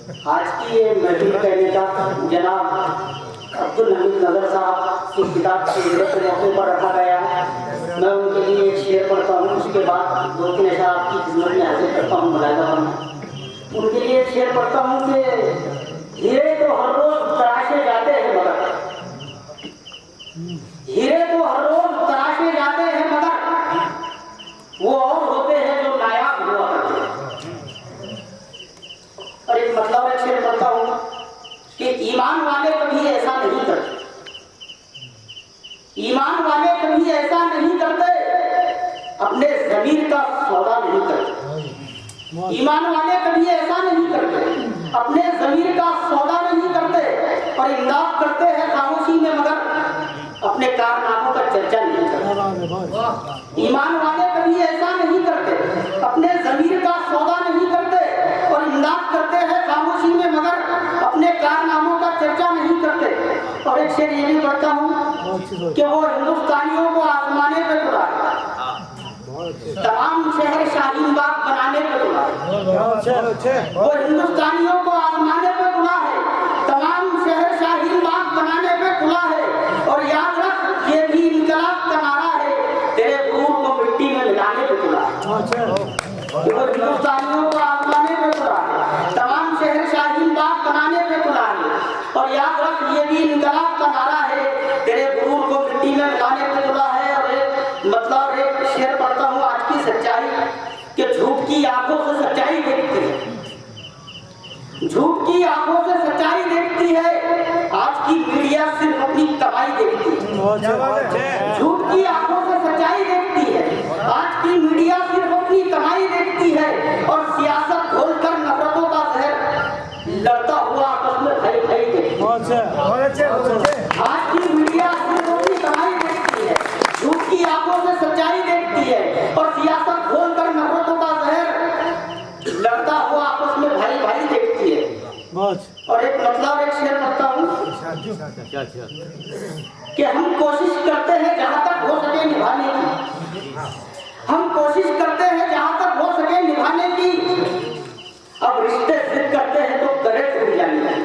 आज की ये महफिल का नेता जनाब अब्दुल हमीद नगर साहब की किताब के मौके पर रखा गया है। मैं उनके लिए एक शेर पढ़ता हूँ, उसके बाद 2-3 ऐसा आपकी खिदमत में हाजिर करता हूँ मुलायदा करना। उनके लिए एक शेर पढ़ता हूँ कि हीरे तो हर रोज तराशे जाते हैं मगर, हीरे तो हर रोज तराशे जाते हैं मगर वो और होते हैं जो नायाब हुआ करते हैं। और एक मतलब एक शेर पढ़ता हूँ कि ईमान वाले कभी ऐसा नहीं करते, ईमान वाले कभी ऐसा नहीं करते, अपने ज़मीर का सौदा नहीं करते। ईमान वाले कभी ऐसा नहीं करते, अपने ज़मीर का सौदा नहीं करते और इमदाद करते हैं खामोशी में मगर अपने कारनामों का चर्चा नहीं करते। ईमान वाले कभी ऐसा नहीं करते, अपने ज़मीर का सौदा नहीं करते और इमदाद करते हैं खामोशी में मगर अपने कारनामों का चर्चा नहीं करते। और एक शेर ये भी पढ़ता हूँ कि वो हिंदुस्तानियों को आजमाने पे तुला है, तमाम शहर शाहीन बाग बनाने पे तुला है। वो हिंदुस्तानियों को आजमाने पे तुला है, तमाम शहर शाहीन बाग बनाने पे तुला है। और याद रख ये भी इनकलाब का नारा है, तेरे गुरूर को मिट्टी में मिलाने पे तुला है। वो हिंदुस्तानियों को आजमाने पे तुला है, तमाम शहर शाहीन बाग बनाने पे तुला है। और याद रख ये भी इनकलाब का नारा है, तेरे गुरूर को मिट्टी में मिलाने पे तुला है। और एक मतलब एक शेर पढ़ता हूँ आज की सच्चाई कि झूठ की आंखों से सच्चाई देखती है, झूठ की आंखों से सच्चाई देखती है, आज की मीडिया सिर्फ अपनी कमाई देखती है। झूठ की आंखों से सच्चाई देखती है, आज की मीडिया सिर्फ अपनी कमाई देखती है और सियासत घोलकर नफरतों का जहर लड़ता हुआ आपस में भाई भाई देखती है। आज की मीडिया सिर्फ अपनी कमाई देखती है, झूठ की आंखों से सच्चाई देखती है और सियासत घोलकर नफरतों का जहर लड़ता हुआ आपस में भाई भाई देखती है। और एक मतलब एक शेर पढ़ता हूँ कि हम कोशिश करते हैं जहाँ तक हो सके निभाने की, हम कोशिश करते हैं जहाँ तक हो सके निभाने की, अब रिश्ते जिद करते हैं तो करे टूट जाने।